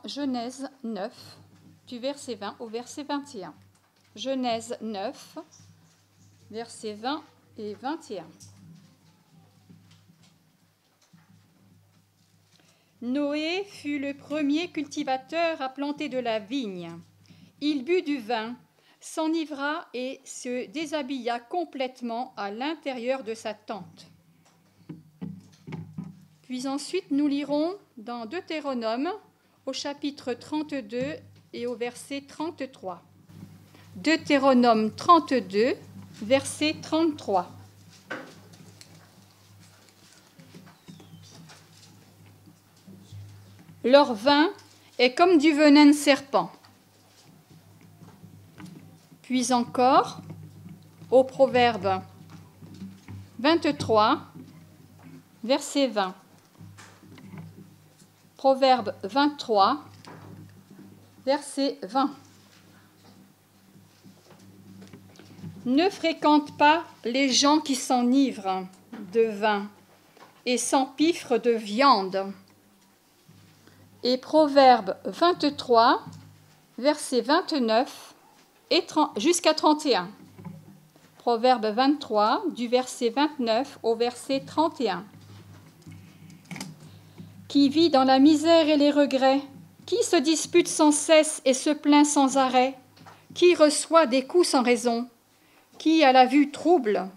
Genèse 9, du verset 20 au verset 21. Genèse 9, versets 20 et 21. Noé fut le premier cultivateur à planter de la vigne. Il but du vin, s'enivra et se déshabilla complètement à l'intérieur de sa tente. Puis ensuite, nous lirons dans Deutéronome, au chapitre 32 et au verset 33. Deutéronome 32, verset 33. Leur vin est comme du venin de serpent. Puis encore, au Proverbe 23, verset 20. Proverbe 23, verset 20. Ne fréquente pas les gens qui s'enivrent de vin et s'empiffrent de viande. Et Proverbe 23, verset 29 et jusqu'à 31. Proverbe 23, du verset 29 au verset 31. Qui vit dans la misère et les regrets, qui se dispute sans cesse et se plaint sans arrêt, qui reçoit des coups sans raison, qui a la vue trouble,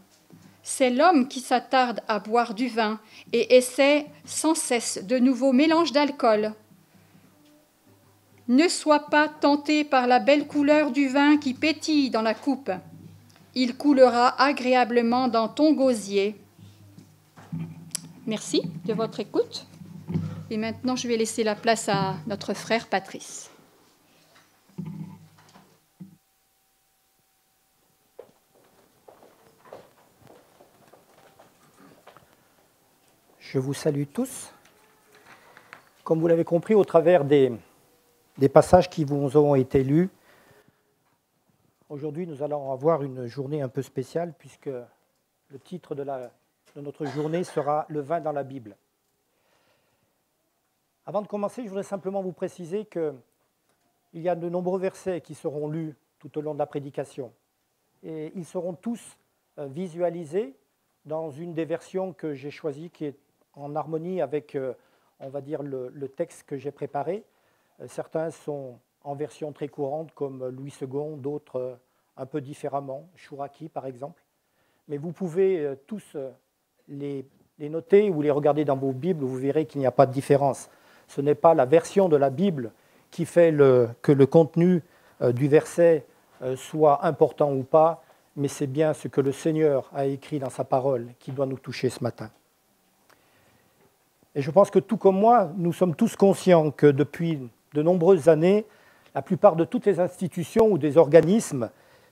c'est l'homme qui s'attarde à boire du vin et essaie sans cesse de nouveaux mélanges d'alcool. Ne sois pas tenté par la belle couleur du vin qui pétille dans la coupe. Il coulera agréablement dans ton gosier. Merci de votre écoute. Et maintenant, je vais laisser la place à notre frère Patrice. Je vous salue tous. Comme vous l'avez compris, au travers des passages qui vous ont été lus, aujourd'hui, nous allons avoir une journée un peu spéciale puisque le titre de notre journée sera « Le vin dans la Bible ». Avant de commencer, je voudrais simplement vous préciser qu'il y a de nombreux versets qui seront lus tout au long de la prédication. Et ils seront tous visualisés dans une des versions que j'ai choisies, qui est en harmonie avec, on va dire, le texte que j'ai préparé. Certains sont en version très courante, comme Louis II, d'autres un peu différemment, Chouraki par exemple. Mais vous pouvez tous les noter ou les regarder dans vos Bibles, vous verrez qu'il n'y a pas de différence. Ce n'est pas la version de la Bible qui fait que le contenu du verset soit important ou pas, mais c'est bien ce que le Seigneur a écrit dans sa parole qui doit nous toucher ce matin. Et je pense que tout comme moi, nous sommes tous conscients que depuis de nombreuses années, la plupart de toutes les institutions ou des organismes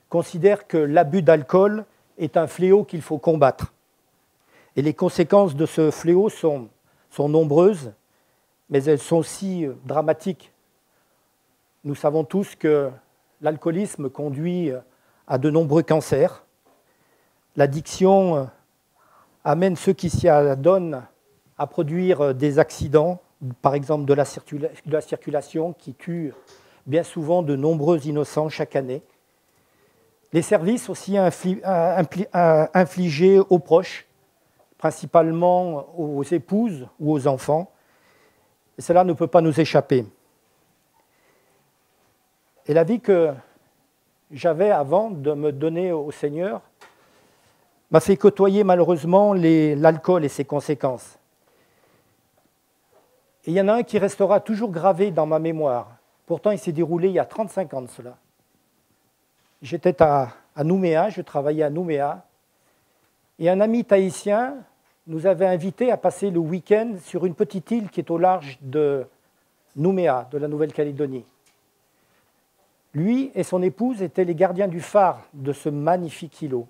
considèrent que l'abus d'alcool est un fléau qu'il faut combattre. Et les conséquences de ce fléau sont nombreuses, mais elles sont aussi dramatiques. Nous savons tous que l'alcoolisme conduit à de nombreux cancers. L'addiction amène ceux qui s'y adonnent à produire des accidents, par exemple de la circulation, qui tue bien souvent de nombreux innocents chaque année. Les services aussi infligés aux proches, principalement aux épouses ou aux enfants, et cela ne peut pas nous échapper. Et la vie que j'avais avant de me donner au Seigneur m'a fait côtoyer malheureusement l'alcool et ses conséquences. Et il y en a un qui restera toujours gravé dans ma mémoire. Pourtant, il s'est déroulé il y a 35 ans de cela. J'étais à Nouméa, je travaillais à Nouméa, et un ami tahitien nous avait invités à passer le week-end sur une petite île qui est au large de Nouméa, de la Nouvelle-Calédonie. Lui et son épouse étaient les gardiens du phare de ce magnifique îlot.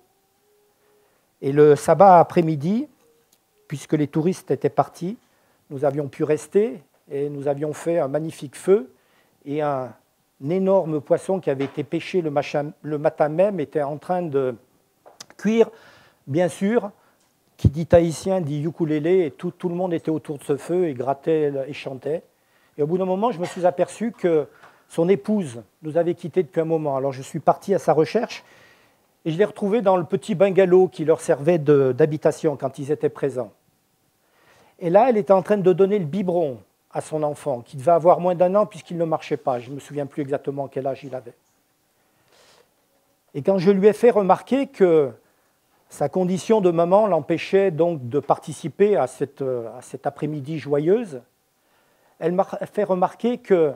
Et le sabbat après-midi, puisque les touristes étaient partis, nous avions pu rester et nous avions fait un magnifique feu et un énorme poisson qui avait été pêché le matin même était en train de cuire. Bien sûr, qui dit tahitien dit ukulélé et tout le monde était autour de ce feu et grattait et chantait. Et au bout d'un moment, je me suis aperçu que son épouse nous avait quittés depuis un moment. Alors je suis parti à sa recherche et je l'ai retrouvée dans le petit bungalow qui leur servait d'habitation quand ils étaient présents. Et là, elle était en train de donner le biberon à son enfant, qui devait avoir moins d'1 an puisqu'il ne marchait pas. Je ne me souviens plus exactement quel âge il avait. Et quand je lui ai fait remarquer que sa condition de maman l'empêchait donc de participer à cette après-midi joyeuse, elle m'a fait remarquer que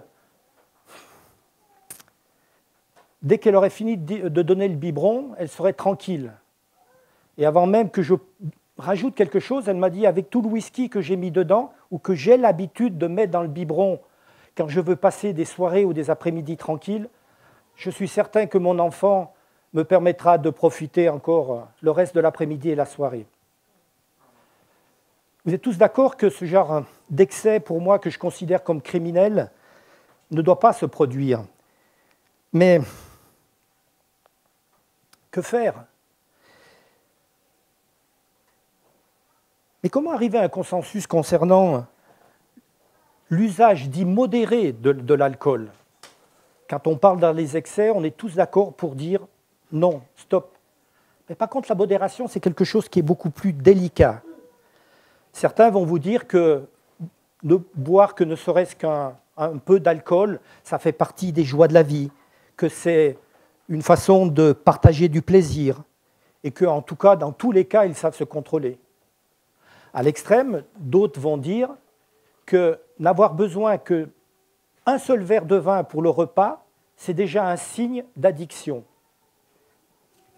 dès qu'elle aurait fini de donner le biberon, elle serait tranquille. Et avant même que je rajoute quelque chose, elle m'a dit, avec tout le whisky que j'ai mis dedans, ou que j'ai l'habitude de mettre dans le biberon quand je veux passer des soirées ou des après-midi tranquilles, je suis certain que mon enfant me permettra de profiter encore le reste de l'après-midi et la soirée. Vous êtes tous d'accord que ce genre d'excès, pour moi, que je considère comme criminel, ne doit pas se produire. Mais que faire ? Mais comment arriver à un consensus concernant l'usage dit modéré de l'alcool ? Quand on parle dans les excès, on est tous d'accord pour dire non, stop. Mais par contre, la modération, c'est quelque chose qui est beaucoup plus délicat. Certains vont vous dire que ne boire que ne serait-ce qu'un peu d'alcool, ça fait partie des joies de la vie, que c'est une façon de partager du plaisir, et qu'en tout cas, dans tous les cas, ils savent se contrôler. À l'extrême, d'autres vont dire que n'avoir besoin qu'un seul verre de vin pour le repas, c'est déjà un signe d'addiction.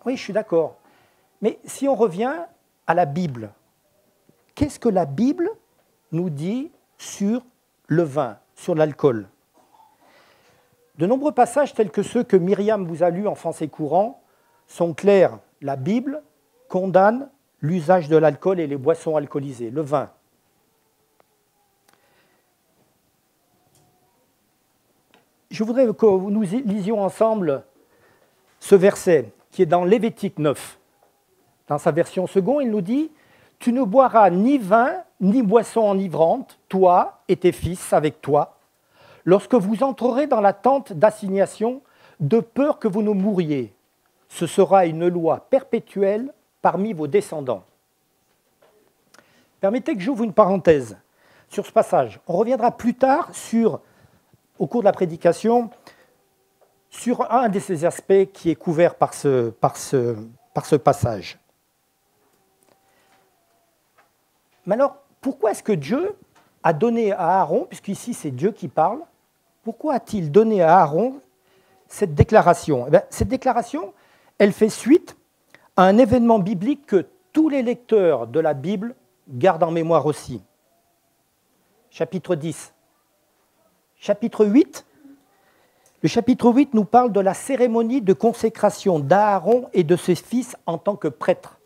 Oui, je suis d'accord. Mais si on revient à la Bible, qu'est-ce que la Bible nous dit sur le vin, sur l'alcool ? De nombreux passages tels que ceux que Myriam vous a lus en français courant sont clairs. La Bible condamne l'usage de l'alcool et les boissons alcoolisées, le vin. Je voudrais que nous lisions ensemble ce verset qui est dans Lévitique 9. Dans sa version seconde, il nous dit « Tu ne boiras ni vin ni boisson enivrante, toi et tes fils avec toi, lorsque vous entrerez dans la tente d'assignation, de peur que vous ne mouriez. Ce sera une loi perpétuelle parmi vos descendants. » Permettez que j'ouvre une parenthèse sur ce passage. On reviendra plus tard au cours de la prédication sur un de ces aspects qui est couvert par ce passage. Mais alors, pourquoi est-ce que Dieu a donné à Aaron, puisqu'ici c'est Dieu qui parle, pourquoi a-t-il donné à Aaron cette déclaration ? Cette déclaration, elle fait suite à un événement biblique que tous les lecteurs de la Bible gardent en mémoire aussi. Chapitre 10. Chapitre 8. Le chapitre 8 nous parle de la cérémonie de consécration d'Aaron et de ses fils en tant que prêtres.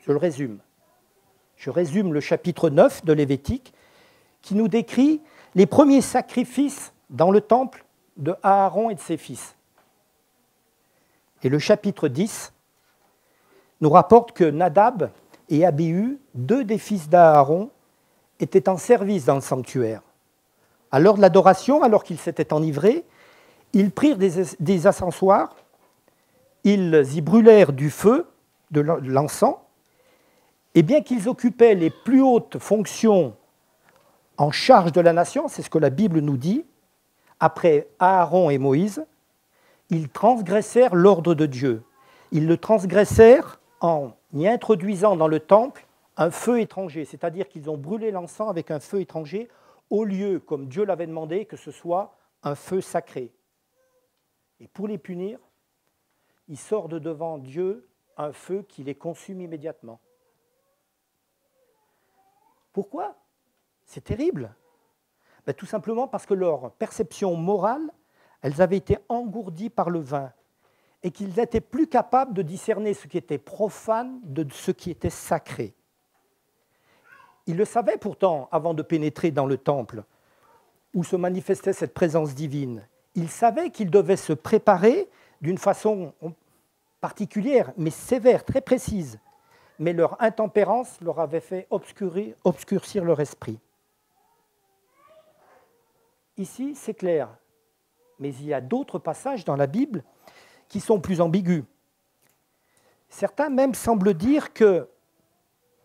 Je le résume. Je résume le chapitre 9 de Lévitique qui nous décrit les premiers sacrifices dans le temple de Aaron et de ses fils. Et le chapitre 10 nous rapporte que Nadab et Abihu, deux des fils d'Aaron, étaient en service dans le sanctuaire. À l'heure de l'adoration, alors qu'ils s'étaient enivrés, ils prirent des ascensoirs, ils y brûlèrent du feu, de l'encens, et bien qu'ils occupaient les plus hautes fonctions en charge de la nation, c'est ce que la Bible nous dit, après Aaron et Moïse, ils transgressèrent l'ordre de Dieu. Ils le transgressèrent en y introduisant dans le temple un feu étranger, c'est-à-dire qu'ils ont brûlé l'encens avec un feu étranger, au lieu, comme Dieu l'avait demandé, que ce soit un feu sacré. Et pour les punir, ils sortent de devant Dieu un feu qui les consume immédiatement. Pourquoi ? C'est terrible. Tout simplement parce que leur perception morale, elles avaient été engourdies par le vin et qu'ils n'étaient plus capables de discerner ce qui était profane de ce qui était sacré. Ils le savaient pourtant avant de pénétrer dans le temple où se manifestait cette présence divine. Ils savaient qu'ils devaient se préparer d'une façon particulière, mais sévère, très précise. Mais leur intempérance leur avait fait obscurcir leur esprit. ici, c'est clair. Mais il y a d'autres passages dans la Bible qui sont plus ambigus. Certains même semblent dire que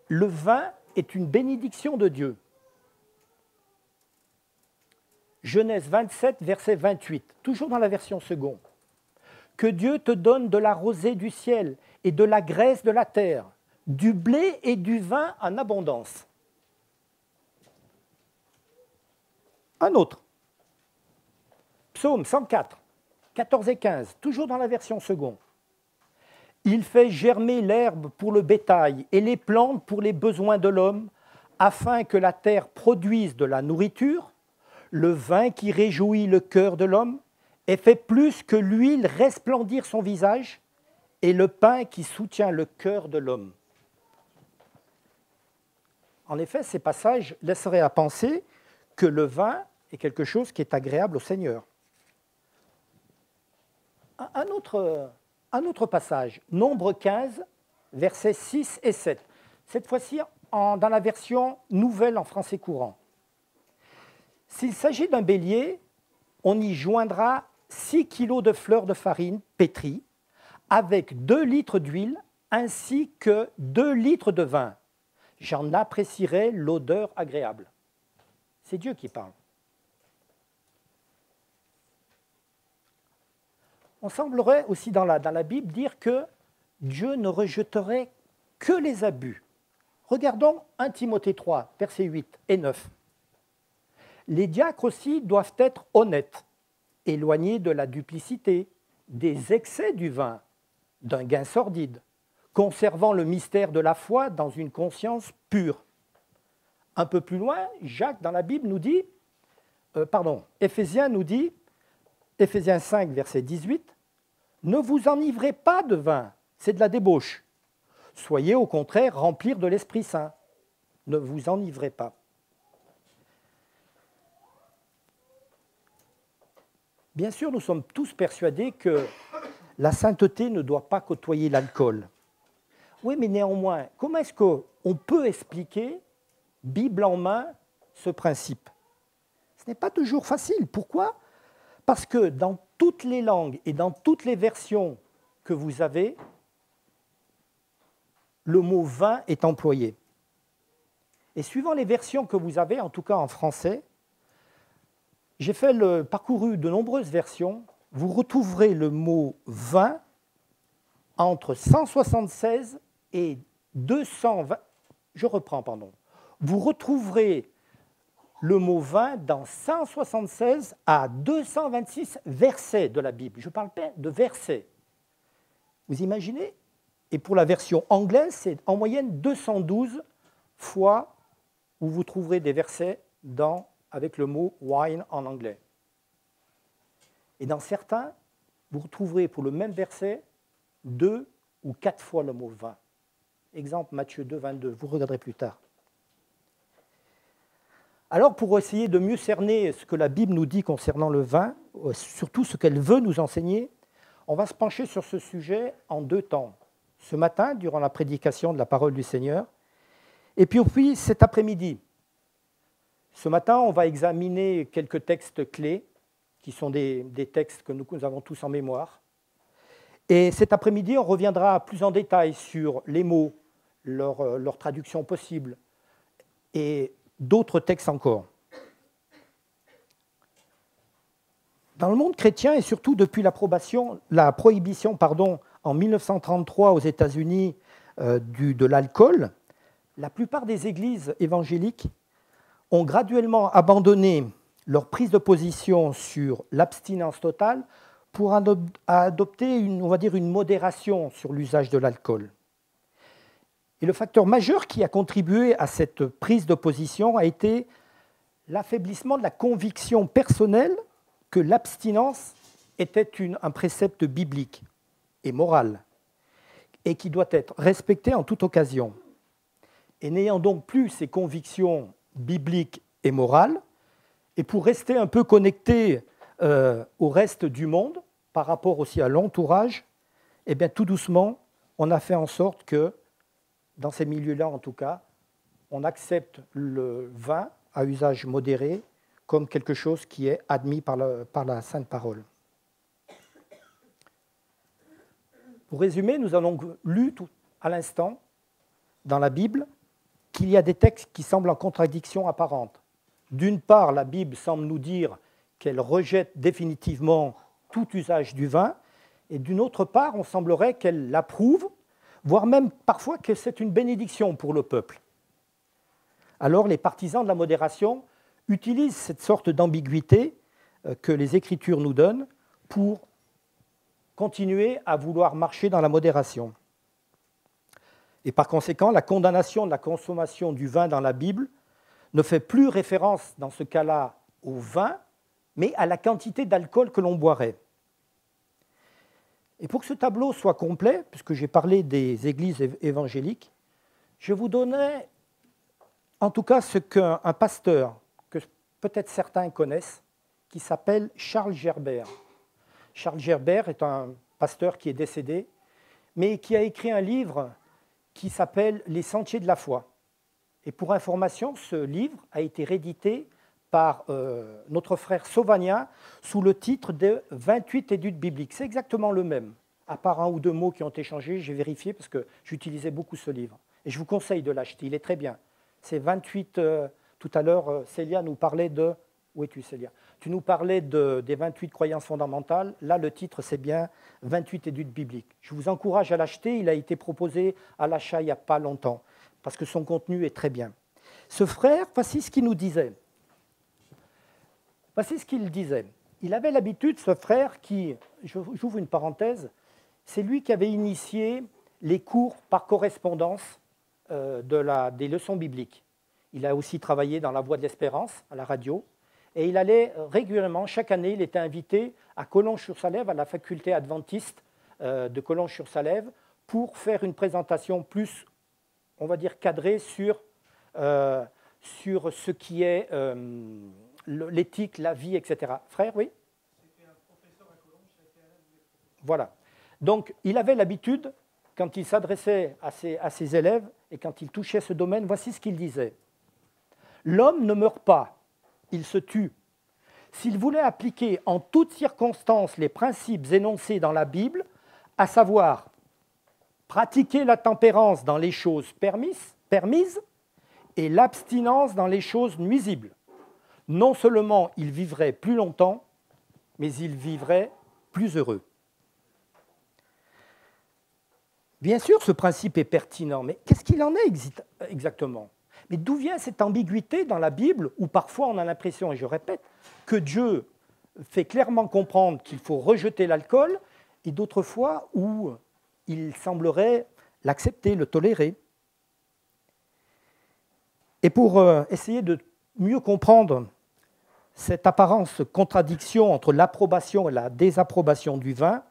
le vin est une bénédiction de Dieu. Genèse 27, verset 28, toujours dans la version seconde. Que Dieu te donne de la rosée du ciel et de la graisse de la terre, du blé et du vin en abondance. Un autre. Psaume 104, 14 et 15, toujours dans la version seconde. Il fait germer l'herbe pour le bétail et les plantes pour les besoins de l'homme, afin que la terre produise de la nourriture, le vin qui réjouit le cœur de l'homme, et fait plus que l'huile resplendir son visage, et le pain qui soutient le cœur de l'homme. En effet, ces passages laisseraient à penser que le vin est quelque chose qui est agréable au Seigneur. Un autre passage, Nombre 15, versets 6 et 7. Cette fois-ci, dans la version nouvelle en français courant. S'il s'agit d'un bélier, on y joindra 6 kilos de fleurs de farine pétrie, avec 2 litres d'huile, ainsi que 2 litres de vin. J'en apprécierai l'odeur agréable. C'est Dieu qui parle. On semblerait aussi dans la Bible dire que Dieu ne rejetterait que les abus. Regardons 1 Timothée 3, versets 8 et 9. Les diacres aussi doivent être honnêtes, éloignés de la duplicité, des excès du vin, d'un gain sordide, conservant le mystère de la foi dans une conscience pure. Un peu plus loin, Jacques, dans la Bible, nous dit, Éphésiens nous dit, Éphésiens 5, verset 18, « Ne vous enivrez pas de vin, c'est de la débauche. Soyez au contraire remplis de l'Esprit Saint. Ne vous enivrez pas. » Bien sûr, nous sommes tous persuadés que la sainteté ne doit pas côtoyer l'alcool. Oui, mais néanmoins, comment est-ce qu'on peut expliquer, Bible en main, ce principe? Ce n'est pas toujours facile. Pourquoi? Parce que dans toutes les langues et dans toutes les versions que vous avez, le mot vin est employé. Et suivant les versions que vous avez, en tout cas en français, j'ai parcouru de nombreuses versions, vous retrouverez le mot vin entre 176 et 220. Je reprends, pardon. Vous retrouverez le mot vin dans 176 à 226 versets de la Bible. Je parle pas de versets. Vous imaginez? Et pour la version anglaise, c'est en moyenne 212 fois où vous trouverez des versets avec le mot wine en anglais. Et dans certains, vous retrouverez pour le même verset 2 ou 4 fois le mot vin. Exemple, Matthieu 2, 22, vous regarderez plus tard. Alors, pour essayer de mieux cerner ce que la Bible nous dit concernant le vin, surtout ce qu'elle veut nous enseigner, on va se pencher sur ce sujet en 2 temps. Ce matin, durant la prédication de la parole du Seigneur, et puis cet après-midi. Ce matin, on va examiner quelques textes clés, qui sont des textes que nous avons tous en mémoire. Et cet après-midi, on reviendra plus en détail sur les mots, leur traduction possible, et d'autres textes encore. Dans le monde chrétien, et surtout depuis la prohibition en 1933 aux États-Unis de l'alcool, la plupart des églises évangéliques ont graduellement abandonné leur prise de position sur l'abstinence totale pour adopter une modération sur l'usage de l'alcool. Et le facteur majeur qui a contribué à cette prise de position a été l'affaiblissement de la conviction personnelle que l'abstinence était un précepte biblique et moral, et qui doit être respecté en toute occasion. Et n'ayant donc plus ces convictions bibliques et morales, et pour rester un peu connecté au reste du monde, par rapport aussi à l'entourage, eh bien, tout doucement, on a fait en sorte que, dans ces milieux-là en tout cas, on accepte le vin à usage modéré comme quelque chose qui est admis par la Sainte Parole. Pour résumer, nous avons lu à l'instant dans la Bible qu'il y a des textes qui semblent en contradiction apparente. D'une part, la Bible semble nous dire qu'elle rejette définitivement tout usage du vin, et d'une autre part, on semblerait qu'elle l'approuve, voire même parfois que c'est une bénédiction pour le peuple. Alors les partisans de la modération utilisent cette sorte d'ambiguïté que les Écritures nous donnent pour continuer à vouloir marcher dans la modération. Et par conséquent, la condamnation de la consommation du vin dans la Bible ne fait plus référence dans ce cas-là au vin, mais à la quantité d'alcool que l'on boirait. Et pour que ce tableau soit complet, puisque j'ai parlé des églises évangéliques, je vous donnais en tout cas ce qu'un pasteur, que peut-être certains connaissent, qui s'appelle Charles Gerbert. Charles Gerbert est un pasteur qui est décédé, mais qui a écrit un livre qui s'appelle « Les sentiers de la foi ». Et pour information, ce livre a été réédité par notre frère Sauvagnat sous le titre de 28 études bibliques. C'est exactement le même, à part un ou deux mots qui ont été changés, j'ai vérifié parce que j'utilisais beaucoup ce livre. Et je vous conseille de l'acheter, il est très bien. C'est 28, tout à l'heure, Célia nous parlait de... Où es-tu, Célia? Tu nous parlais des 28 croyances fondamentales. Là, le titre, c'est bien 28 études bibliques. Je vous encourage à l'acheter. Il a été proposé à l'achat il n'y a pas longtemps, parce que son contenu est très bien. Ce frère, voici ce qu'il nous disait. Voici ce qu'il disait. Il avait l'habitude, ce frère, qui, j'ouvre une parenthèse, c'est lui qui avait initié les cours par correspondance des leçons bibliques. Il a aussi travaillé dans La Voix de l'Espérance, à la radio. Et il allait régulièrement, chaque année, il était invité à Collonges-sur-Salève, à la faculté adventiste de Collonges-sur-Salève, pour faire une présentation plus, on va dire, cadrée sur ce qui est l'éthique, la vie, etc. Frère, oui? C'était un professeur à Collonges, ça a été à la... Voilà. Donc, il avait l'habitude, quand il s'adressait à ses élèves et quand il touchait ce domaine, voici ce qu'il disait. L'homme ne meurt pas. Il se tue. S'il voulait appliquer en toutes circonstances les principes énoncés dans la Bible, à savoir pratiquer la tempérance dans les choses permises et l'abstinence dans les choses nuisibles, non seulement il vivrait plus longtemps, mais il vivrait plus heureux. Bien sûr, ce principe est pertinent, mais qu'est-ce qu'il en est exactement ? Mais d'où vient cette ambiguïté dans la Bible où parfois on a l'impression, et je répète, que Dieu fait clairement comprendre qu'il faut rejeter l'alcool et d'autres fois où il semblerait l'accepter, le tolérer. Et pour essayer de mieux comprendre cette apparente contradiction entre l'approbation et la désapprobation du vin,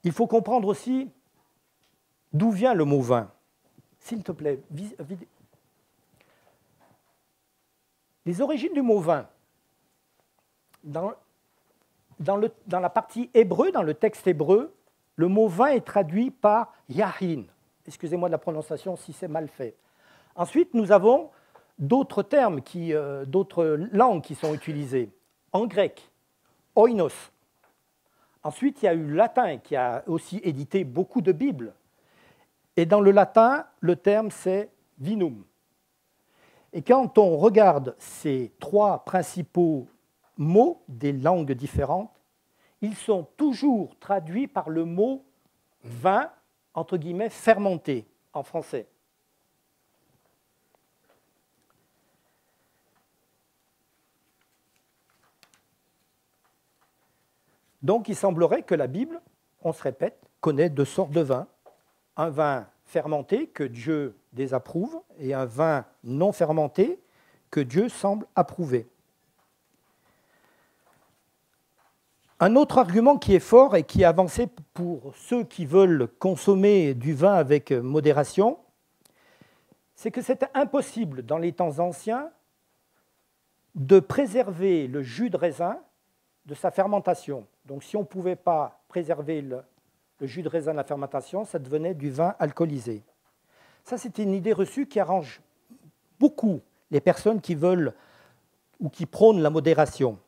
il faut comprendre aussi d'où vient le mot vin. S'il te plaît, les origines du mot vin, dans la partie hébreu, dans le texte hébreu, le mot vin est traduit par yahin. Excusez-moi de la prononciation si c'est mal fait. Ensuite, nous avons d'autres termes, d'autres langues qui sont utilisées. En grec, oinos. Ensuite, il y a eu le latin qui a aussi édité beaucoup de Bibles. Et dans le latin, le terme c'est vinum. Et quand on regarde ces trois principaux mots des langues différentes, ils sont toujours traduits par le mot vin, entre guillemets, fermenté en français. Donc il semblerait que la Bible, on se répète, connaît deux sortes de vins. Un vin fermenté que Dieu désapprouve et un vin non fermenté que Dieu semble approuver. Un autre argument qui est fort et qui est avancé pour ceux qui veulent consommer du vin avec modération, c'est que c'était impossible dans les temps anciens de préserver le jus de raisin de sa fermentation. Donc si on ne pouvait pas préserver le jus de raisin de la fermentation, ça devenait du vin alcoolisé. Ça, c'était une idée reçue qui arrange beaucoup les personnes qui veulent ou qui prônent la modération.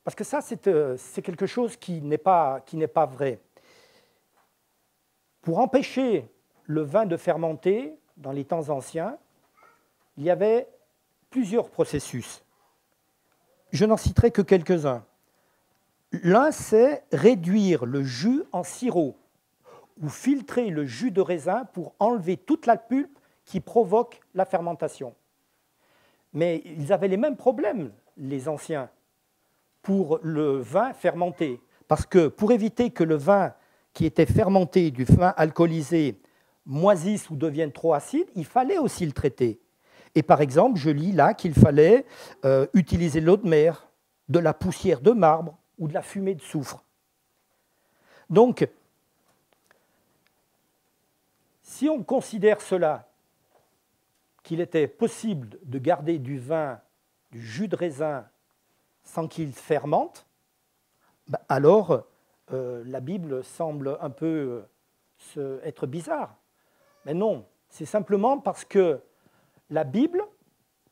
Parce que ça, c'est quelque chose qui n'est pas vrai. Pour empêcher le vin de fermenter, dans les temps anciens, il y avait plusieurs processus. Je n'en citerai que quelques-uns. L'un, c'est réduire le jus en sirop ou filtrer le jus de raisin pour enlever toute la pulpe qui provoque la fermentation. Mais ils avaient les mêmes problèmes, les anciens, pour le vin fermenté. Parce que pour éviter que le vin qui était fermenté, du vin alcoolisé, moisisse ou devienne trop acide, il fallait aussi le traiter. Et par exemple, je lis là qu'il fallait utiliser de l'eau de mer, de la poussière de marbre ou de la fumée de soufre. Donc, si on considère cela, qu'il était possible de garder du vin, du jus de raisin, sans qu'il fermente, alors la Bible semble un peu être bizarre. Mais non, c'est simplement parce que la Bible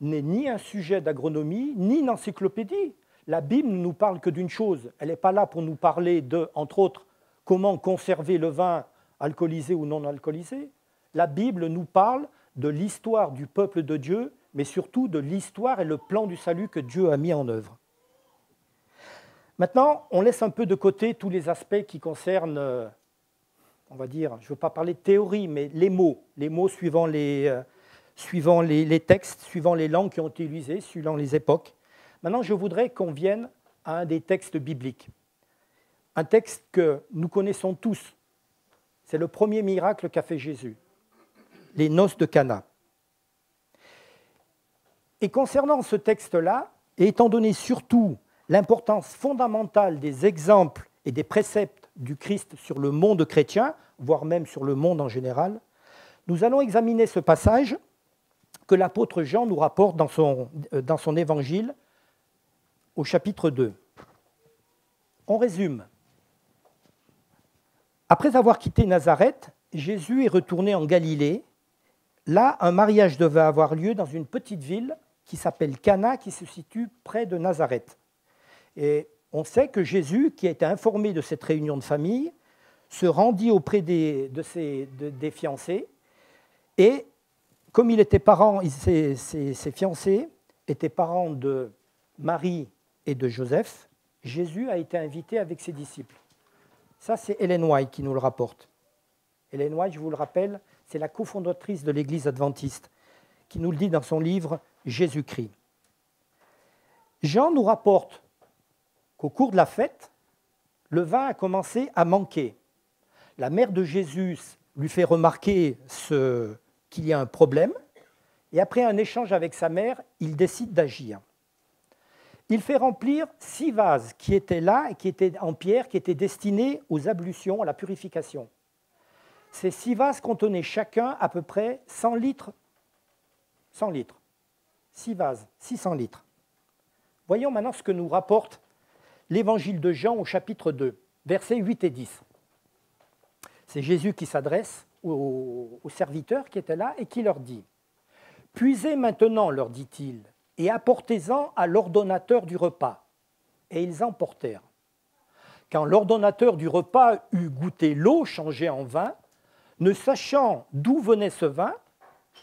n'est ni un sujet d'agronomie, ni une encyclopédie. La Bible ne nous parle que d'une chose. Elle n'est pas là pour nous parler de, entre autres, comment conserver le vin alcoolisé ou non alcoolisé. La Bible nous parle de l'histoire du peuple de Dieu, mais surtout de l'histoire et le plan du salut que Dieu a mis en œuvre. Maintenant, on laisse un peu de côté tous les aspects qui concernent, on va dire, je ne veux pas parler de théorie, mais les mots suivant les textes, suivant les langues qui ont été utilisées, suivant les époques. Maintenant, je voudrais qu'on vienne à un des textes bibliques. Un texte que nous connaissons tous. C'est le premier miracle qu'a fait Jésus, les noces de Cana. Et concernant ce texte-là, et étant donné surtout l'importance fondamentale des exemples et des préceptes du Christ sur le monde chrétien, voire même sur le monde en général, nous allons examiner ce passage que l'apôtre Jean nous rapporte dans son évangile au chapitre 2. On résume. Après avoir quitté Nazareth, Jésus est retourné en Galilée. Là, un mariage devait avoir lieu dans une petite ville qui s'appelle Cana, qui se situe près de Nazareth. Et on sait que Jésus, qui a été informé de cette réunion de famille, se rendit auprès des fiancés. Et comme il était parent, ses fiancés étaient parents de Marie et de Joseph, Jésus a été invité avec ses disciples. Ça, c'est Ellen White qui nous le rapporte. Ellen White, je vous le rappelle, c'est la cofondatrice de l'Église adventiste, qui nous le dit dans son livre « Jésus-Christ ». Jean nous rapporte qu'au cours de la fête, le vin a commencé à manquer. La mère de Jésus lui fait remarquer qu'il y a un problème, et après un échange avec sa mère, il décide d'agir. Il fait remplir 6 vases qui étaient là, qui étaient en pierre, qui étaient destinés aux ablutions, à la purification. Ces 6 vases contenaient chacun à peu près 100 litres. 100 litres. 6 vases, 600 litres. Voyons maintenant ce que nous rapporte l'évangile de Jean au chapitre 2, versets 8 et 10. C'est Jésus qui s'adresse aux serviteurs qui étaient là et qui leur dit « Puisez maintenant, leur dit-il, et apportez-en à l'ordonnateur du repas. » Et ils emportèrent. Quand l'ordonnateur du repas eut goûté l'eau changée en vin, ne sachant d'où venait ce vin,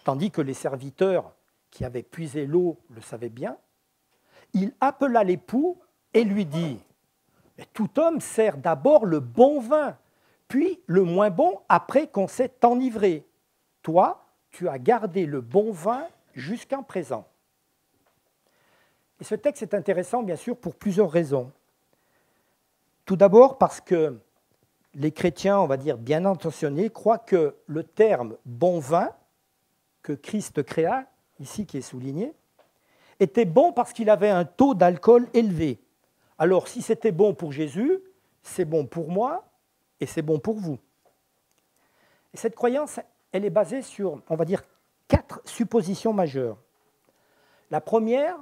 tandis que les serviteurs qui avaient puisé l'eau le savaient bien, il appela l'époux et lui dit « Tout homme sert d'abord le bon vin, puis le moins bon après qu'on s'est enivré. Toi, tu as gardé le bon vin jusqu'à présent. » Et ce texte est intéressant, bien sûr, pour plusieurs raisons. Tout d'abord parce que les chrétiens, on va dire bien intentionnés, croient que le terme « bon vin » que Christ créa, ici qui est souligné, était bon parce qu'il avait un taux d'alcool élevé. Alors, si c'était bon pour Jésus, c'est bon pour moi et c'est bon pour vous. Et cette croyance, elle est basée sur, on va dire, 4 suppositions majeures. La première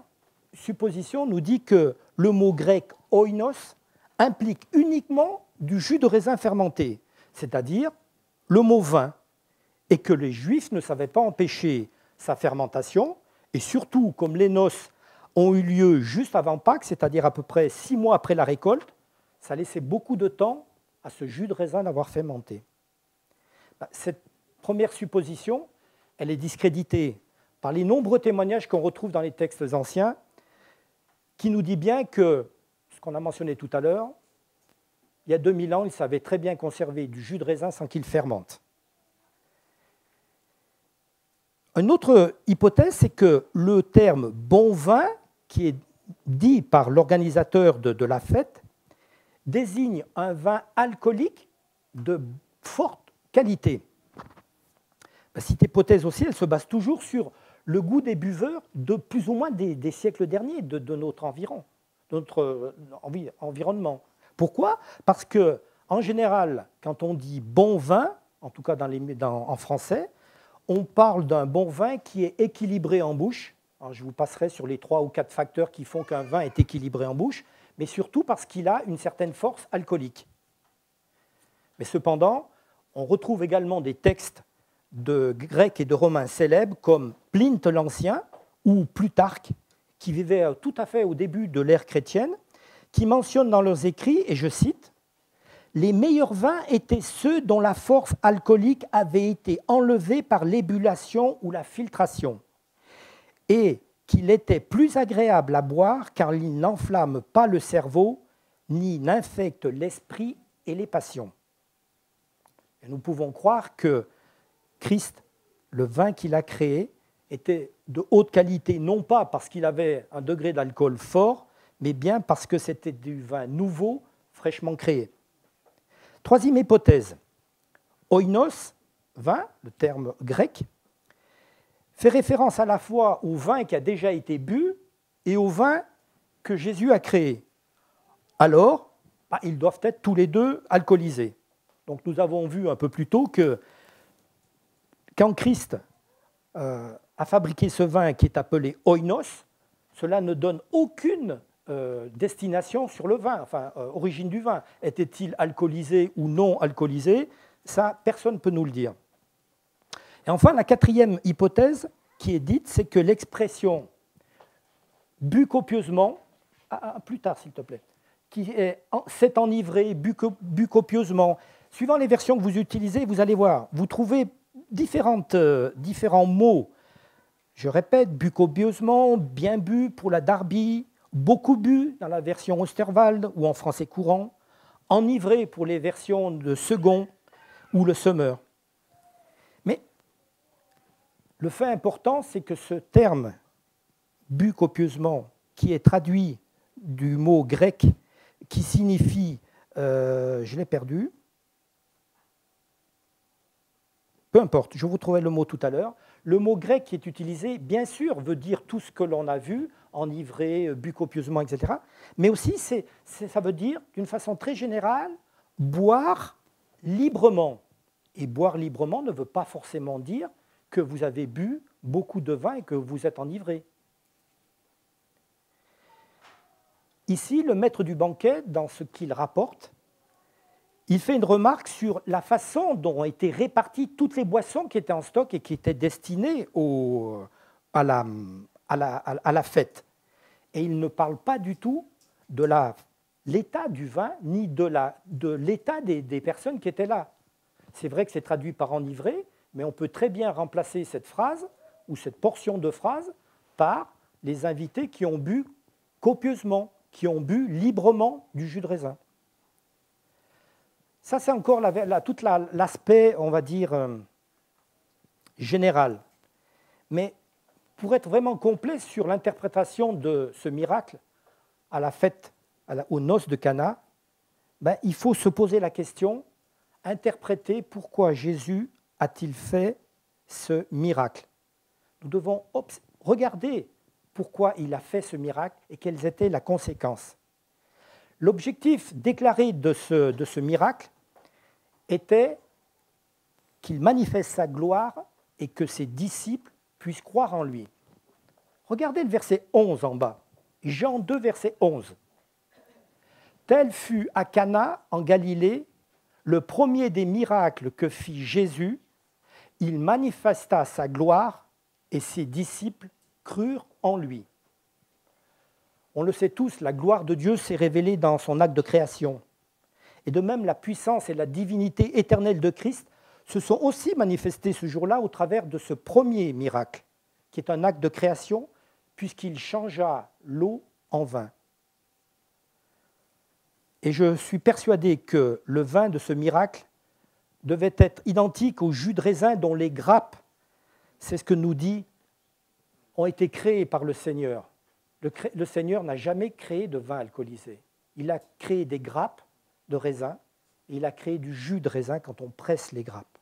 supposition nous dit que le mot grec « oinos » implique uniquement du jus de raisin fermenté, c'est-à-dire le mot vin, et que les Juifs ne savaient pas empêcher sa fermentation, et surtout, comme les noces ont eu lieu juste avant Pâques, c'est-à-dire à peu près 6 mois après la récolte, ça laissait beaucoup de temps à ce jus de raisin d'avoir fermenté. Cette première supposition, elle est discréditée par les nombreux témoignages qu'on retrouve dans les textes anciens, qui nous dit bien que, ce qu'on a mentionné tout à l'heure, il y a 2000 ans, ils savaient très bien conserver du jus de raisin sans qu'il fermente. Une autre hypothèse, c'est que le terme bon vin, qui est dit par l'organisateur de la fête, désigne un vin alcoolique de forte qualité. Cette hypothèse aussi, elle se base toujours sur le goût des buveurs de plus ou moins des siècles derniers, de notre environnement. Pourquoi? Parce que, en général, quand on dit bon vin, en tout cas en français, on parle d'un bon vin qui est équilibré en bouche. Alors, je vous passerai sur les 3 ou 4 facteurs qui font qu'un vin est équilibré en bouche, mais surtout parce qu'il a une certaine force alcoolique. Mais cependant, on retrouve également des textes de Grecs et de Romains célèbres comme Pline l'Ancien ou Plutarque, qui vivaient tout à fait au début de l'ère chrétienne, qui mentionnent dans leurs écrits, et je cite, « Les meilleurs vins étaient ceux dont la force alcoolique avait été enlevée par l'ébullition ou la filtration, et qu'il était plus agréable à boire car il n'enflamme pas le cerveau, ni n'infecte l'esprit et les passions. » Et nous pouvons croire que Christ, le vin qu'il a créé, était de haute qualité, non pas parce qu'il avait un degré d'alcool fort, mais bien parce que c'était du vin nouveau, fraîchement créé. Troisième hypothèse, oinos, vin, le terme grec, fait référence à la fois au vin qui a déjà été bu et au vin que Jésus a créé. Alors, ils doivent être tous les deux alcoolisés. Donc nous avons vu un peu plus tôt que quand Christ a fabriqué ce vin qui est appelé oinos, cela ne donne aucune destination sur le vin, origine du vin. Était-il alcoolisé ou non alcoolisé? Ça, personne ne peut nous le dire. Et enfin, la quatrième hypothèse qui est dite, c'est que l'expression « bu copieusement », plus tard s'il te plaît, qui est « s'est enivré »,« bu copieusement », suivant les versions que vous utilisez, vous allez voir, vous trouvez différents mots. Je répète, bu copieusement, bien bu pour la Darby, beaucoup bu dans la version Osterwald ou en français courant, enivré pour les versions de second ou le Summer. Mais le fait important, c'est que ce terme bu copieusement, qui est traduit du mot grec qui signifie, je l'ai perdu, peu importe, je vous trouverai le mot tout à l'heure. Le mot grec qui est utilisé, bien sûr, veut dire tout ce que l'on a vu, enivré, bu copieusement, etc. Mais aussi, ça veut dire, d'une façon très générale, boire librement. Et boire librement ne veut pas forcément dire que vous avez bu beaucoup de vin et que vous êtes enivré. Ici, le maître du banquet, dans ce qu'il rapporte, il fait une remarque sur la façon dont ont été réparties toutes les boissons qui étaient en stock et qui étaient destinées à la fête. Et il ne parle pas du tout de l'état du vin, ni de l'état des personnes qui étaient là. C'est vrai que c'est traduit par enivré, mais on peut très bien remplacer cette phrase ou cette portion de phrase par les invités qui ont bu copieusement, qui ont bu librement du jus de raisin. Ça, c'est encore tout l'aspect, on va dire, général. Mais pour être vraiment complet sur l'interprétation de ce miracle à la fête, aux noces de Cana, il faut se poser la question, interpréter pourquoi Jésus a-t-il fait ce miracle. Nous devons regarder pourquoi il a fait ce miracle et quelles étaient les conséquences. L'objectif déclaré de ce miracle était qu'il manifeste sa gloire et que ses disciples puissent croire en lui. Regardez le verset 11 en bas, Jean 2, verset 11. « Tel fut à Cana, en Galilée, le premier des miracles que fit Jésus. Il manifesta sa gloire et ses disciples crurent en lui. On le sait tous, la gloire de Dieu s'est révélée dans son acte de création. Et de même, la puissance et la divinité éternelle de Christ se sont aussi manifestées ce jour-là au travers de ce premier miracle, qui est un acte de création, puisqu'il changea l'eau en vin. Et je suis persuadé que le vin de ce miracle devait être identique au jus de raisin dont les grappes, c'est ce que nous dit, ont été créées par le Seigneur. Le Seigneur n'a jamais créé de vin alcoolisé. Il a créé des grappes de raisin et il a créé du jus de raisin quand on presse les grappes.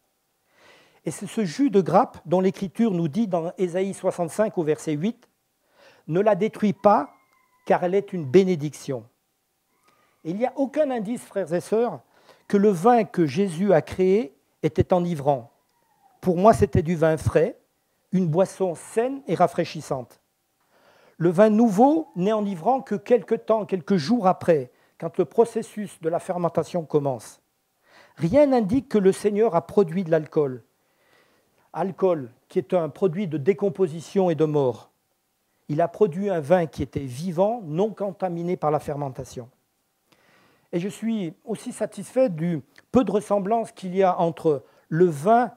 Et c'est ce jus de grappe dont l'Écriture nous dit dans Ésaïe 65 au verset 8, « Ne la détruis pas, car elle est une bénédiction. » Et il n'y a aucun indice, frères et sœurs, que le vin que Jésus a créé était enivrant. Pour moi, c'était du vin frais, une boisson saine et rafraîchissante. Le vin nouveau n'est enivrant que quelques jours après, quand le processus de la fermentation commence. Rien n'indique que le Seigneur a produit de l'alcool. Alcool, qui est un produit de décomposition et de mort. Il a produit un vin qui était vivant, non contaminé par la fermentation. Et je suis aussi satisfait du peu de ressemblance qu'il y a entre le vin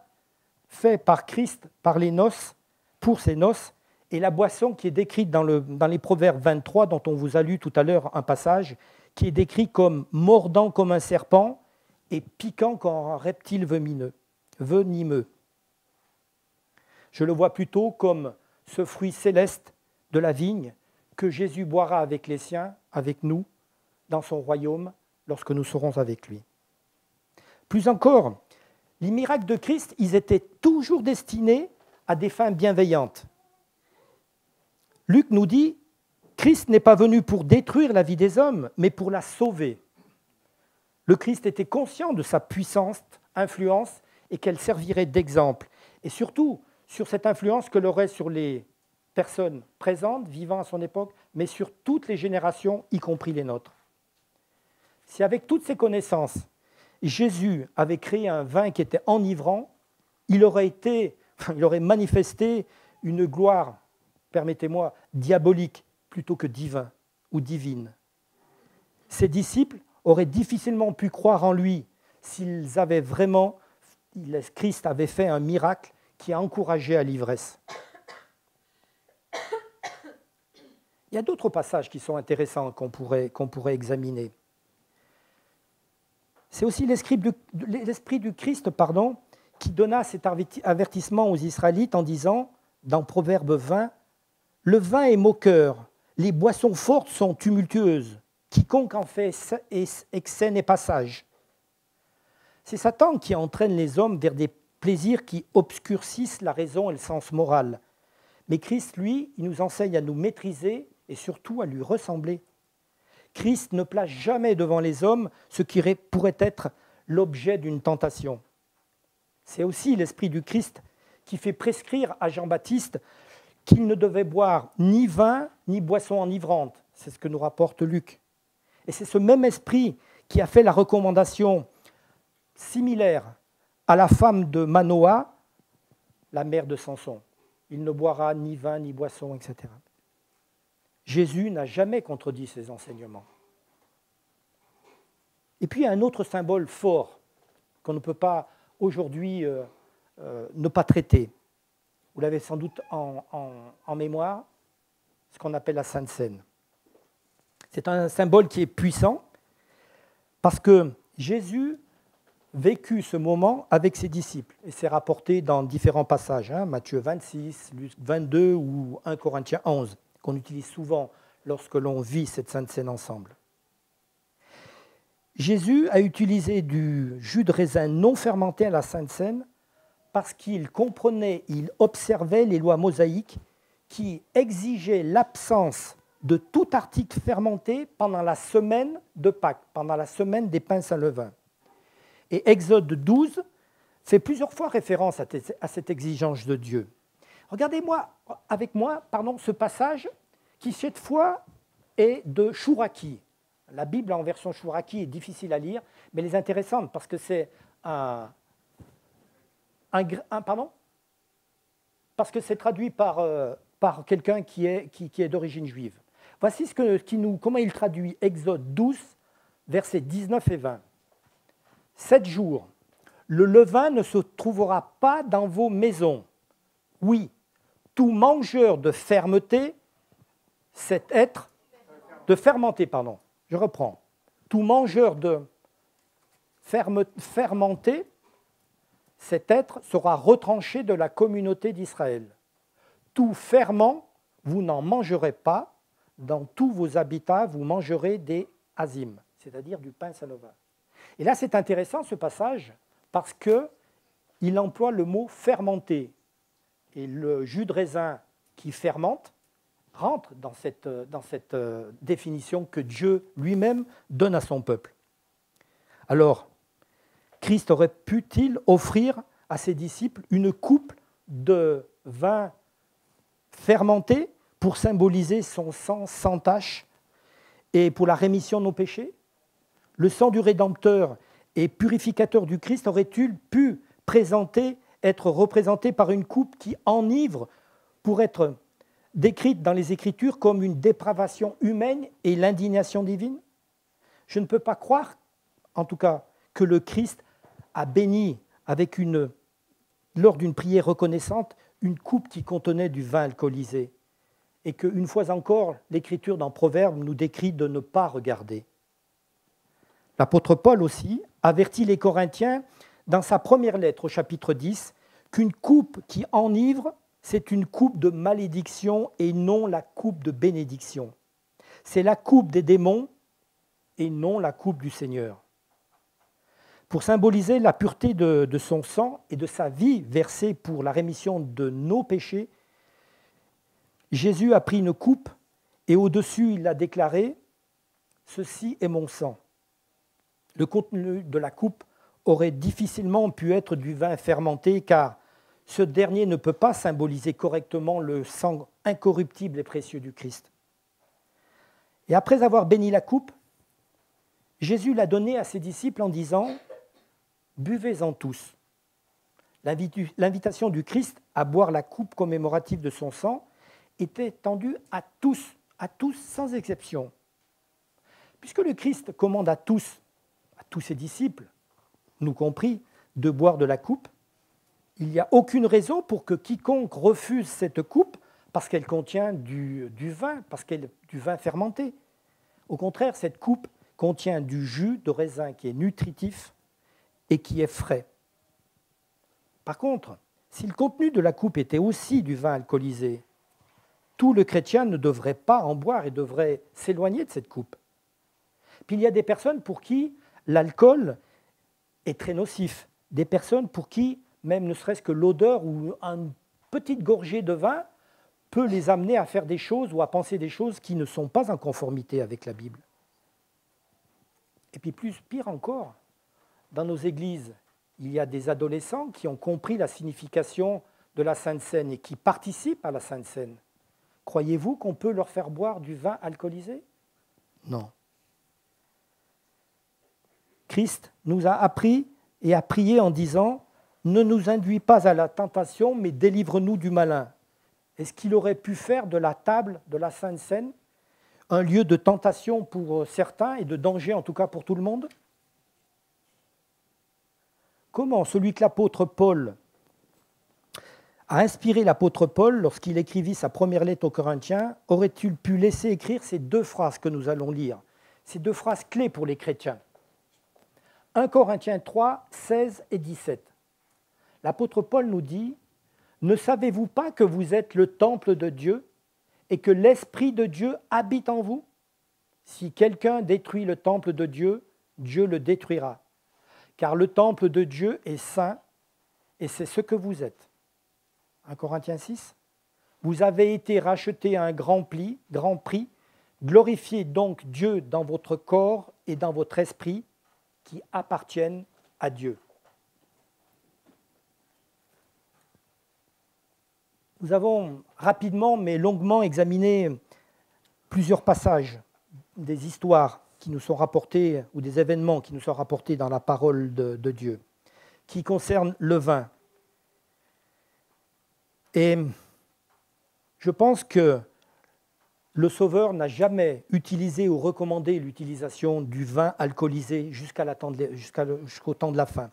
fait par Christ, par les noces, pour ses noces, et la boisson qui est décrite dans les Proverbes 23, dont on vous a lu tout à l'heure un passage, qui est décrit comme mordant comme un serpent et piquant comme un reptile venimeux. Je le vois plutôt comme ce fruit céleste de la vigne que Jésus boira avec les siens, avec nous, dans son royaume, lorsque nous serons avec lui. Plus encore, les miracles de Christ, ils étaient toujours destinés à des fins bienveillantes. Luc nous dit, Christ n'est pas venu pour détruire la vie des hommes, mais pour la sauver. Le Christ était conscient de sa puissante influence et qu'elle servirait d'exemple. Et surtout, sur cette influence qu'elle aurait sur les personnes présentes, vivant à son époque, mais sur toutes les générations, y compris les nôtres. Si avec toutes ces connaissances, Jésus avait créé un vin qui était enivrant, il aurait manifesté une gloire, permettez-moi, diabolique plutôt que divin ou divine. Ses disciples auraient difficilement pu croire en lui s'ils avaient vraiment, Christ avait fait un miracle qui a encouragé à l'ivresse. Il y a d'autres passages qui sont intéressants qu'on pourrait examiner. C'est aussi l'esprit du Christ qui donna cet avertissement aux Israélites en disant, dans Proverbe 20, « Le vin est moqueur, les boissons fortes sont tumultueuses, quiconque en fait excès n'est pas sage. » C'est Satan qui entraîne les hommes vers des plaisirs qui obscurcissent la raison et le sens moral. Mais Christ, lui, il nous enseigne à nous maîtriser et surtout à lui ressembler. Christ ne place jamais devant les hommes ce qui pourrait être l'objet d'une tentation. C'est aussi l'esprit du Christ qui fait prescrire à Jean-Baptiste qu'il ne devait boire ni vin ni boisson enivrante. C'est ce que nous rapporte Luc. Et c'est ce même esprit qui a fait la recommandation similaire à la femme de Manoah, la mère de Samson. Il ne boira ni vin ni boisson, etc. Jésus n'a jamais contredit ses enseignements. Et puis il y a un autre symbole fort qu'on ne peut pas aujourd'hui ne pas traiter. Vous l'avez sans doute en mémoire, ce qu'on appelle la Sainte Seine. C'est un symbole qui est puissant parce que Jésus vécut ce moment avec ses disciples. Et c'est rapporté dans différents passages, Matthieu 26, Luc 22 ou 1 Corinthiens 11, qu'on utilise souvent lorsque l'on vit cette Sainte Seine ensemble. Jésus a utilisé du jus de raisin non fermenté à la Sainte Seine parce qu'il comprenait, il observait les lois mosaïques qui exigeaient l'absence de tout article fermenté pendant la semaine de Pâques, pendant la semaine des pains sans levain. Et Exode 12 fait plusieurs fois référence à cette exigence de Dieu. Regardez-moi avec moi ce passage qui cette fois est de Chouraki. La Bible en version Chouraki est difficile à lire, mais elle est intéressante parce que c'est un parce que c'est traduit par quelqu'un qui est d'origine juive. Voici comment il traduit Exode 12, versets 19 et 20. « 7 jours, le levain ne se trouvera pas dans vos maisons. Oui, tout mangeur de fermenté, cet être, de fermenté, pardon, je reprends. Tout mangeur de fermenté, cet être sera retranché de la communauté d'Israël. Tout ferment, vous n'en mangerez pas. Dans tous vos habitats, vous mangerez des azim, c'est-à-dire du pain sans levain. » Et là, c'est intéressant ce passage parce qu'il emploie le mot fermenté. Et le jus de raisin qui fermente rentre dans cette définition que Dieu lui-même donne à son peuple. Alors, Christ aurait pu-t-il offrir à ses disciples une coupe de vin fermenté pour symboliser son sang sans tache et pour la rémission de nos péchés? Le sang du Rédempteur et purificateur du Christ aurait-il pu être représenté par une coupe qui enivre pour être décrite dans les Écritures comme une dépravation humaine et l'indignation divine? Je ne peux pas croire, en tout cas, que le Christ a béni lors d'une prière reconnaissante une coupe qui contenait du vin alcoolisé et qu'une fois encore, l'Écriture dans Proverbes nous décrit de ne pas regarder. L'apôtre Paul aussi avertit les Corinthiens dans sa première lettre au chapitre 10 qu'une coupe qui enivre, c'est une coupe de malédiction et non la coupe de bénédiction. C'est la coupe des démons et non la coupe du Seigneur. Pour symboliser la pureté de son sang et de sa vie versée pour la rémission de nos péchés, Jésus a pris une coupe et au-dessus il a déclaré « Ceci est mon sang ». Le contenu de la coupe aurait difficilement pu être du vin fermenté car ce dernier ne peut pas symboliser correctement le sang incorruptible et précieux du Christ. Et après avoir béni la coupe, Jésus l'a donnée à ses disciples en disant « Buvez-en tous ». L'invitation du Christ à boire la coupe commémorative de son sang était tendue à tous sans exception. Puisque le Christ commande à tous ses disciples, nous compris, de boire de la coupe, il n'y a aucune raison pour que quiconque refuse cette coupe parce qu'elle contient du vin, parce qu'elle est du vin fermenté. Au contraire, cette coupe contient du jus de raisin qui est nutritif et qui est frais. Par contre, si le contenu de la coupe était aussi du vin alcoolisé, tout le chrétien ne devrait pas en boire et devrait s'éloigner de cette coupe. Puis il y a des personnes pour qui l'alcool est très nocif, des personnes pour qui même ne serait-ce que l'odeur ou une petite gorgée de vin peut les amener à faire des choses ou à penser des choses qui ne sont pas en conformité avec la Bible. Et puis pire encore, dans nos églises, il y a des adolescents qui ont compris la signification de la Sainte Seine et qui participent à la Sainte Seine. Croyez-vous qu'on peut leur faire boire du vin alcoolisé? Non. Christ nous a appris et a prié en disant « Ne nous induis pas à la tentation, mais délivre-nous du malin ». Est-ce qu'il aurait pu faire de la table de la Sainte Seine un lieu de tentation pour certains et de danger en tout cas pour tout le monde? Comment celui que l'apôtre Paul a inspiré l'apôtre Paul lorsqu'il écrivit sa première lettre aux Corinthiens, aurait-il pu laisser écrire ces deux phrases que nous allons lire, ces deux phrases clés pour les chrétiens? 1 Corinthiens 3, 16 et 17. L'apôtre Paul nous dit « Ne savez-vous pas que vous êtes le temple de Dieu et que l'Esprit de Dieu habite en vous? Si quelqu'un détruit le temple de Dieu, Dieu le détruira. Car le temple de Dieu est saint et c'est ce que vous êtes. » 1 Corinthiens 6. Vous avez été rachetés à un grand prix, glorifiez donc Dieu dans votre corps et dans votre esprit qui appartiennent à Dieu. Nous avons rapidement mais longuement examiné plusieurs passages des histoires qui nous sont rapportés ou des événements qui nous sont rapportés dans la parole de Dieu qui concernent le vin. Et je pense que le Sauveur n'a jamais utilisé ou recommandé l'utilisation du vin alcoolisé jusqu'au temps de la fin.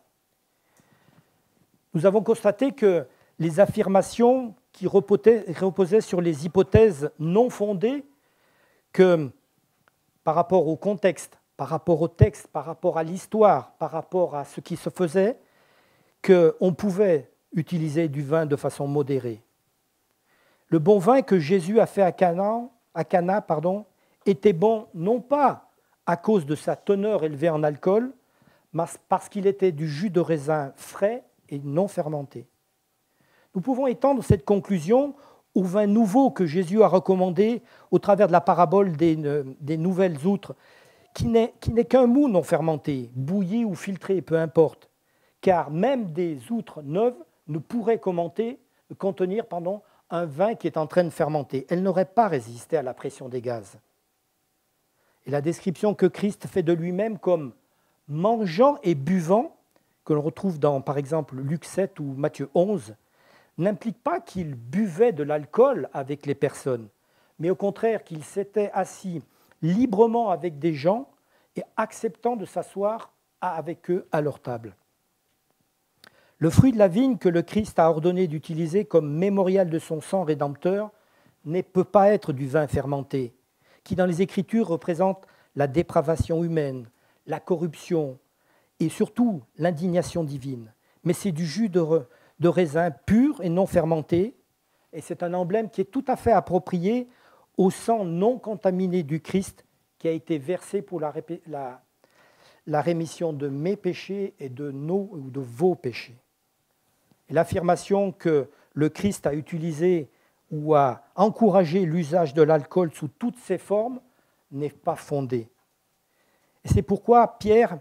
Nous avons constaté que les affirmations qui reposaient sur les hypothèses non fondées, que par rapport au contexte, par rapport au texte, par rapport à l'histoire, par rapport à ce qui se faisait, qu'on pouvait utiliser du vin de façon modérée. Le bon vin que Jésus a fait à Cana, était bon non pas à cause de sa teneur élevée en alcool, mais parce qu'il était du jus de raisin frais et non fermenté. Nous pouvons étendre cette conclusion au vin nouveau que Jésus a recommandé au travers de la parabole des nouvelles outres, qui n'est qu'un mou non fermenté, bouilli ou filtré, peu importe, car même des outres neuves ne pourraient contenir un vin qui est en train de fermenter. Elles n'auraient pas résisté à la pression des gaz. Et la description que Christ fait de lui-même comme mangeant et buvant, que l'on retrouve dans, par exemple, Luc 7 ou Matthieu 11, n'implique pas qu'il buvait de l'alcool avec les personnes, mais au contraire qu'il s'était assis librement avec des gens et acceptant de s'asseoir avec eux à leur table. Le fruit de la vigne que le Christ a ordonné d'utiliser comme mémorial de son sang rédempteur ne peut pas être du vin fermenté, qui dans les Écritures représente la dépravation humaine, la corruption et surtout l'indignation divine. Mais c'est du jus de raisin pur et non fermenté, et c'est un emblème qui est tout à fait approprié au sang non contaminé du Christ qui a été versé pour la rémission de mes péchés et de nos ou de vos péchés. Et l'affirmation que le Christ a utilisé ou a encouragé l'usage de l'alcool sous toutes ses formes n'est pas fondée. Et c'est pourquoi Pierre,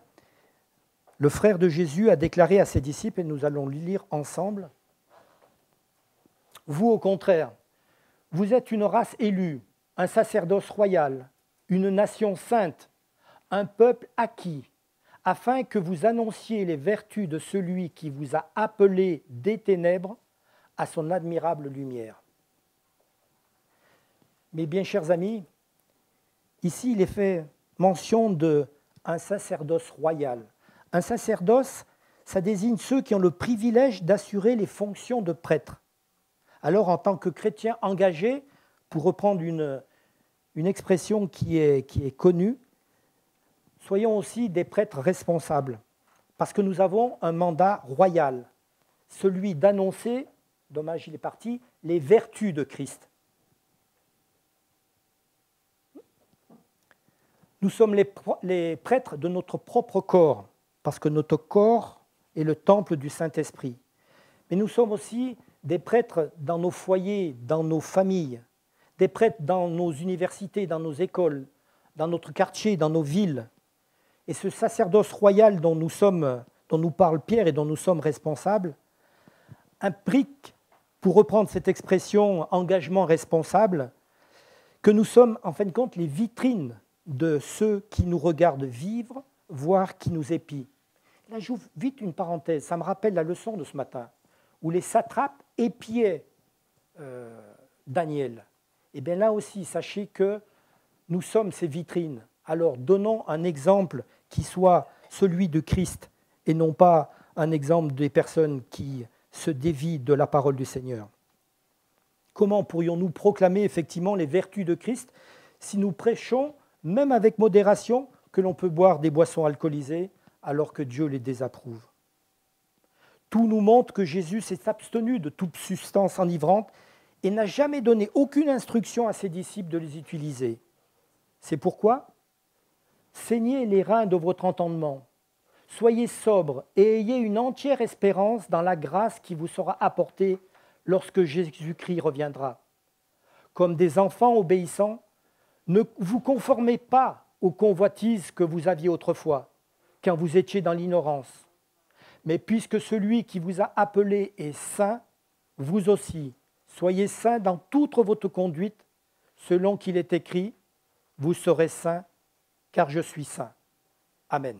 le frère de Jésus, a déclaré à ses disciples, et nous allons le lire ensemble, « Vous, au contraire, vous êtes une race élue, un sacerdoce royal, une nation sainte, un peuple acquis, afin que vous annonciez les vertus de celui qui vous a appelé des ténèbres à son admirable lumière. » Mes bien chers amis, ici il est fait mention d'un sacerdoce royal. Un sacerdoce, ça désigne ceux qui ont le privilège d'assurer les fonctions de prêtre. Alors en tant que chrétien engagé, pour reprendre une expression qui est connue, soyons aussi des prêtres responsables, parce que nous avons un mandat royal, celui d'annoncer, dommage il est parti, les vertus de Christ. Nous sommes les prêtres de notre propre corps, parce que notre corps est le temple du Saint-Esprit. Mais nous sommes aussi des prêtres dans nos foyers, dans nos familles, des prêtres dans nos universités, dans nos écoles, dans notre quartier, dans nos villes. Et ce sacerdoce royal dont nous parle Pierre et dont nous sommes responsables, implique, pour reprendre cette expression engagement responsable, que nous sommes en fin de compte les vitrines de ceux qui nous regardent vivre, voire qui nous épient. Là, j'ouvre vite une parenthèse, ça me rappelle la leçon de ce matin, où les satrapes épiaient Daniel. Et bien là aussi, sachez que nous sommes ces vitrines. Alors donnons un exemple qui soit celui de Christ et non pas un exemple des personnes qui se dévient de la parole du Seigneur. Comment pourrions-nous proclamer effectivement les vertus de Christ si nous prêchons, même avec modération, que l'on peut boire des boissons alcoolisées alors que Dieu les désapprouve? Tout nous montre que Jésus s'est abstenu de toute substance enivrante et n'a jamais donné aucune instruction à ses disciples de les utiliser. C'est pourquoi saignez les reins de votre entendement, soyez sobres et ayez une entière espérance dans la grâce qui vous sera apportée lorsque Jésus-Christ reviendra. Comme des enfants obéissants, ne vous conformez pas aux convoitises que vous aviez autrefois, quand vous étiez dans l'ignorance. Mais puisque celui qui vous a appelé est saint, vous aussi, soyez saints dans toute votre conduite, selon qu'il est écrit, vous serez saints, car je suis saint. Amen.